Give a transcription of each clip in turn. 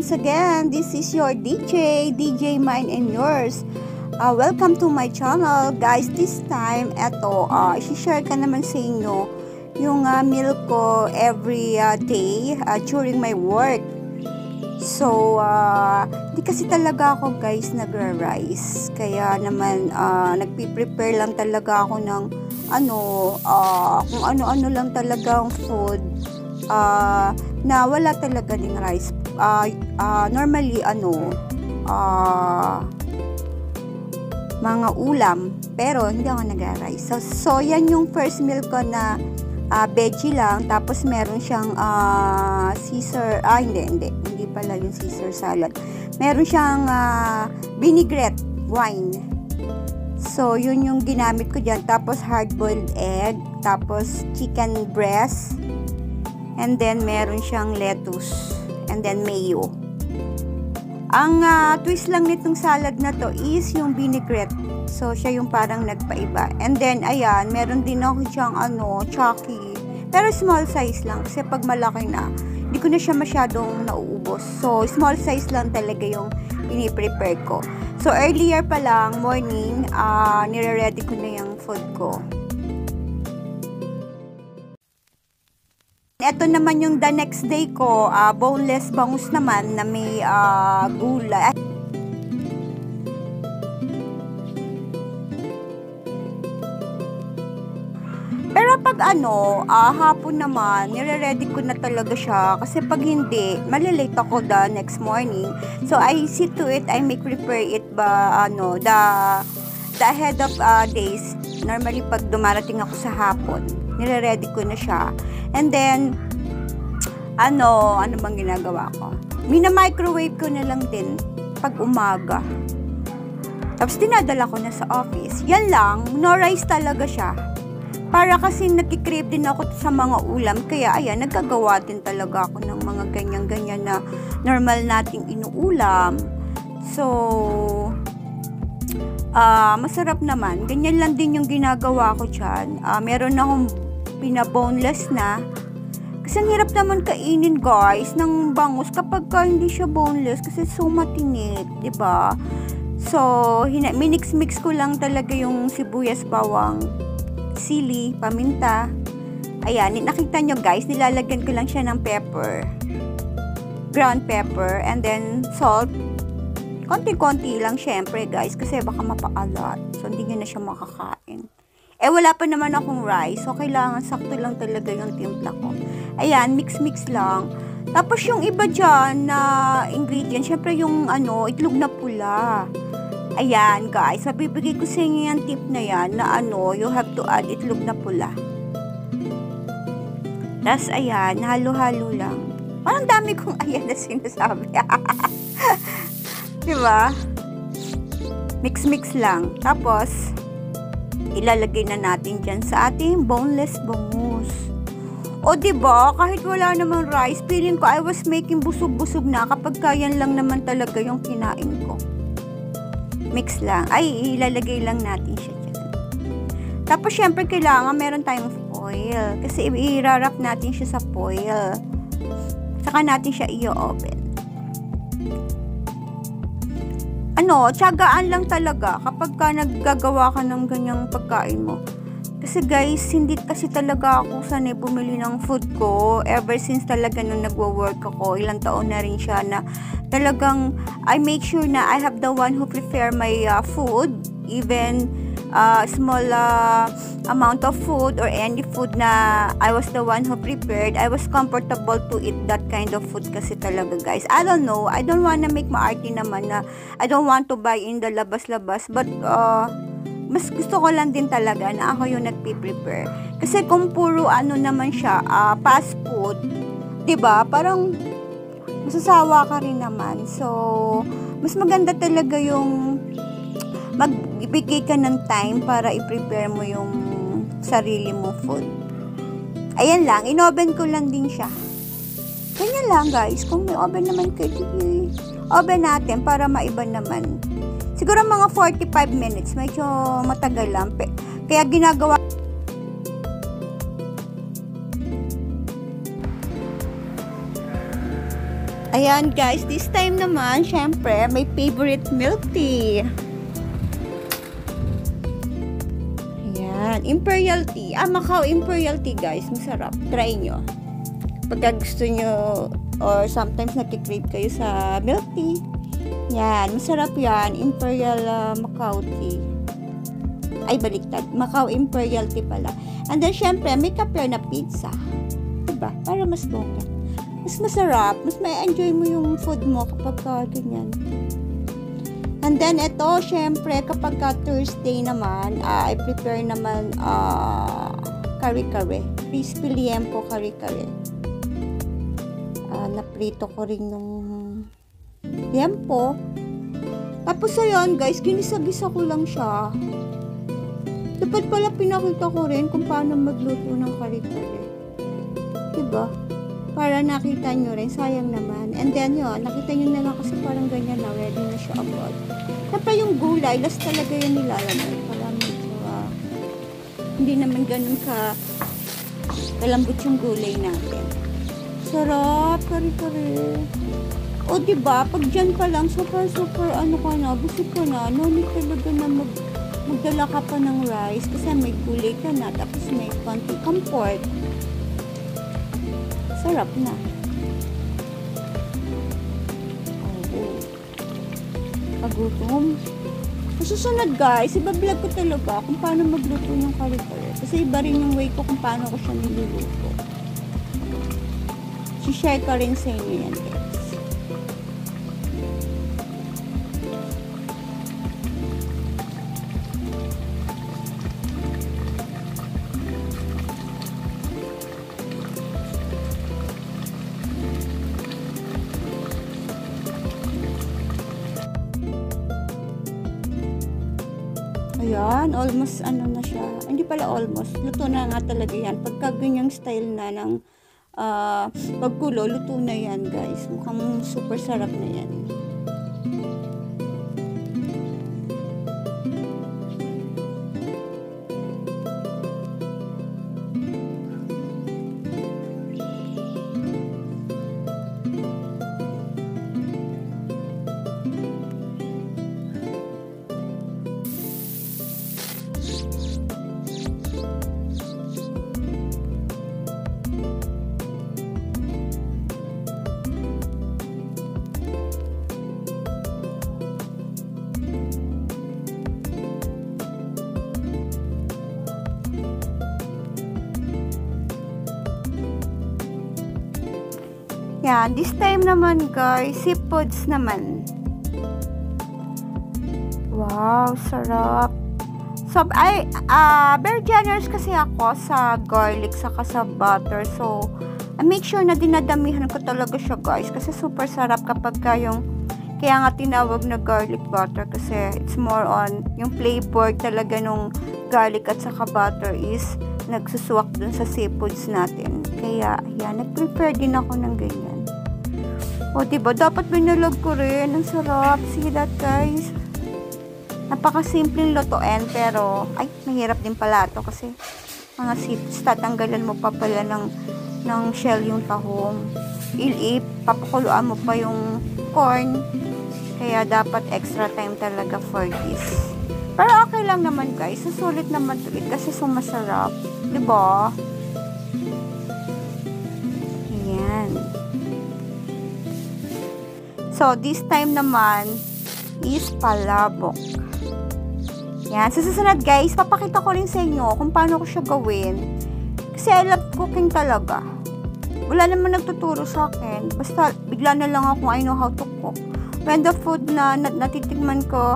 once again. This is your DJ Mine and Yours. Welcome to my channel. Guys, this time, isi-share ka naman sa inyo yung meal ko every day during my work. So, di kasi talaga ako guys nagra-rice. Kaya naman, nagpi-prepare lang talaga ako ng kung ano-ano lang talagang food na wala talaga ding rice. Normally, mga ulam, pero hindi ako nagra-rice. So, yan yung first meal ko na veggie lang, tapos meron siyang Caesar, hindi pala yung Caesar salad. Meron siyang vinaigrette wine. So, yun yung ginamit ko dyan. Tapos, hard-boiled egg. Tapos, chicken breast. And then, meron siyang lettuce. And then, mayo. Ang twist lang nitong salad na to is yung vinaigrette. So, siya yung parang nagpaiba. And then, ayan, meron din ako diyang chucky. Pero small size lang. Kasi pag malaki na, hindi ko na siya masyadong nauubos. So, small size lang talaga yung piniprepare ko. So, earlier pa lang, morning, nire-ready ko na yung food ko. Ito naman yung the next day ko, boneless bangus naman na may gulay. Pero pag hapon naman, nire-ready ko na talaga siya. Kasi pag hindi, malilate ako the next morning. So, I see to it, I make prepare it the ahead of days. Normally, pag dumarating ako sa hapon, nire-ready ko na siya. And then, ano bang ginagawa ko? Mina-microwave ko na lang din pag umaga. Tapos, dinadala ko na sa office. Yan lang, no rice talaga siya. Para kasi nakikrave din ako sa mga ulam. Kaya ayan, nagkagawa din talaga ako ng mga ganyan-ganyan na normal nating inuulam. So, masarap naman. Ganyan lang din yung ginagawa ko dyan. Meron akong pinaboneless na. Kasi ang hirap naman kainin guys ng bangus kapag hindi siya boneless. Kasi so matinik, diba? So, minix-mix ko lang talaga yung sibuyas, bawang, sili, paminta. Ayan, nakita nyo guys, nilalagyan ko lang siya ng pepper. Ground pepper, and then salt. Konti-konti lang syempre guys, kasi baka mapaalat. So, hindi nyo na siya makakain. Wala pa naman akong rice. So, kailangan sakto lang talaga yung timpla ko. Ayan, mix-mix lang. Tapos, yung iba dyan na ingredient, syempre yung itlog na pula. Ayan, guys. Mabibigay ko sa inyo yung tip na yan na you have to add itlog na pula. Tapos, ayan, halo-halo lang. Parang dami kong ayan na sinasabi. Diba? Mix-mix lang. Tapos, ilalagay na natin dyan sa ating boneless bangus. O, diba? Kahit wala namang rice, feeling ko I was making busog-busog na kapag kayan lang naman talaga yung kinain ko. Mix lang. Ay, ilalagay lang natin siya dyan. Tapos, syempre, kailangan meron tayong foil. Kasi, i-wrap natin siya sa foil. Saka natin siya i-oven. Tiyagaan lang talaga kapag ka naggagawa ka ng ganyang pagkain mo. Kasi guys, hindi kasi talaga ako sanay bumili ng food ko. Ever since talaga nung nagwo-work ako, ilang taon na rin siya na talagang I make sure na I have the one who prepare my food. Even small amount of food or any food na I was the one who prepared, I was comfortable to eat that kind of food kasi talaga guys. I don't know, I don't wanna make maarte naman na I don't want to buy in the labas-labas, but mas gusto ko lang din talaga na ako yung nagpi-prepare. Kasi kung puro naman siya, fast food, 'di ba? Parang masasawa ka rin naman. So, mas maganda talaga yung magbibigay ka ng time para i-prepare mo yung sarili mo food. Ayan lang, in-oven ko lang din siya. Ganyan lang guys, kung may oven naman kayo, oven natin para maiba naman. Siguro mga 45 minutes, medyo matagal lang. Kaya ginagawa Ayan guys, this time naman, syempre, may favorite milk tea. Ayan, Imperial Tea. Macau Imperial Tea guys, masarap. Try nyo. Pagka gusto nyo, or sometimes nakikrave kayo sa milk tea. Yan, masarap yan. Imperial Macau Tea. Ay, baliktad. Macau Imperial Tea pala. And then, syempre, may kape na pizza. Diba? Para mas bongga. Mas masarap. Mas may enjoy mo yung food mo kapag ganyan. And then, ito, syempre, kapag Thursday naman, I prepare naman kare-kare. Crispy liempo kare-kare. Naprito ko rin nung liempo. Tapos, ayun, guys, ginisa-gisa ko lang siya. Dapat pala pinakita ko rin kung paano magluto ng kare-kare. Diba? Para nakita nyo rin, sayang naman. And then yun, nakita nyo na lang kasi parang ganyan na, ready na siya agad. Tapos yung gulay, last talaga yung nilalagay. Para medyo, hindi naman ganun kalambot yung gulay natin. Sarap, kare-kare. O diba, pag dyan ka lang, super ano ka na, busog ka na, no need talaga na magdala ka pa ng rice kasi may gulay ka na, tapos may konti comfort. Sarap na. Oh. Pagutom. Susunod guys, ibablog ko talaga kung paano magluto ng kare-kare. Kasi iba rin yung way ko kung paano ko siya niluluto. Si-share ko rin sa inyo yan guys. Ayan, almost ano na siya. Hindi pala almost. Luto na nga talaga yan. Pagka ganyang style na ng pagkulo, luto na yan guys. Mukhang super sarap na yan. Yan, this time naman guys, seafoods naman. Wow, sarap. So, very generous kasi ako sa garlic saka sa butter. So, I make sure na dinadamihan ko talaga siya guys. Kasi super sarap kapag kaya nga tinawag na garlic butter. Kasi it's more on yung flavor talaga nung garlic at saka butter is nagsusuwak dun sa seafoods natin. Kaya, yan, nag-prepare din ako ng ganyan. O, diba? Dapat binulog ko rin. Ang sarap. See that, guys? Napakasimpleng lutuin, pero, ay, mahirap din pala ito kasi mga seeds, tatanggalan mo pa pala ng shell yung tahong. Papakuluan mo pa yung corn. Kaya, dapat extra time talaga for this. Pero, okay lang naman, guys. Susulit naman ito kasi sumasarap. Diba? Ayan. So, this time naman is palabok. Yan. So, susunod guys, papakita ko rin sa inyo kung paano ko siya gawin. Kasi I love cooking talaga. Wala naman nagtuturo sa akin. Basta, bigla na lang ako I know how to cook. When the food na natitikman ko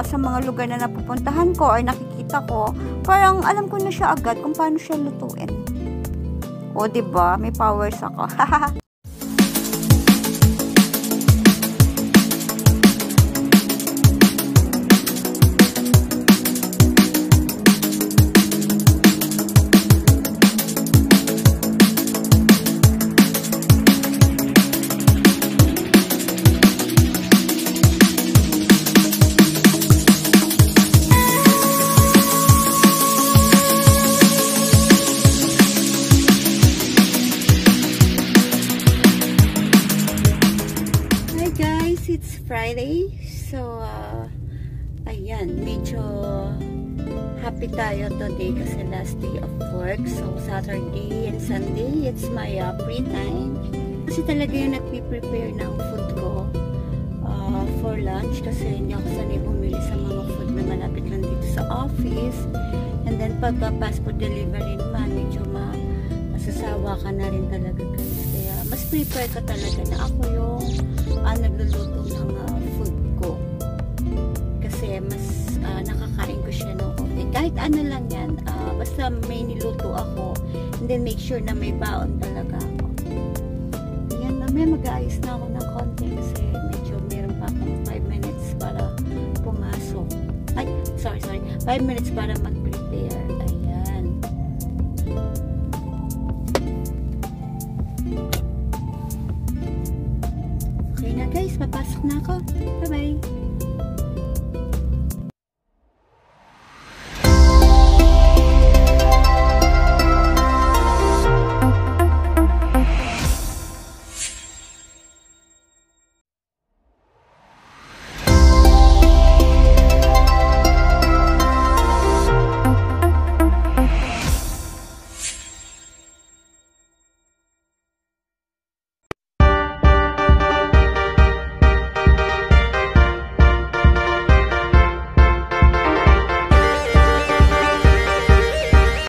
sa mga lugar na napupuntahan ko or nakikita ko, parang alam ko na siya agad kung paano siya lutuin. O, diba? May powers ako. Ayan, medyo happy tayo today kasi last day of work. So, Saturday and Sunday, it's my free time. Kasi talaga yung nagpe-prepare ng food ko for lunch kasi hindi ako sanay bumili sa mga food na malapit lang dito sa office. And then, pagpa-pass food delivery naman, medyo masasawa ka na rin talaga guys. Kaya, mas prepare ka talaga na ako yung nagluluto ng food ko. Kasi, mas nakakain ko siya ng okay. Kahit ano lang yan, basta may niluto ako, and then make sure na may baon talaga ako. Ayan, mamaya mag-aayos na ako ng konti kasi medyo meron pa akong 5 minutes para pumasok. Ay, sorry. 5 minutes para mag-prepare. Ayan. Okay na guys, papasok na ako.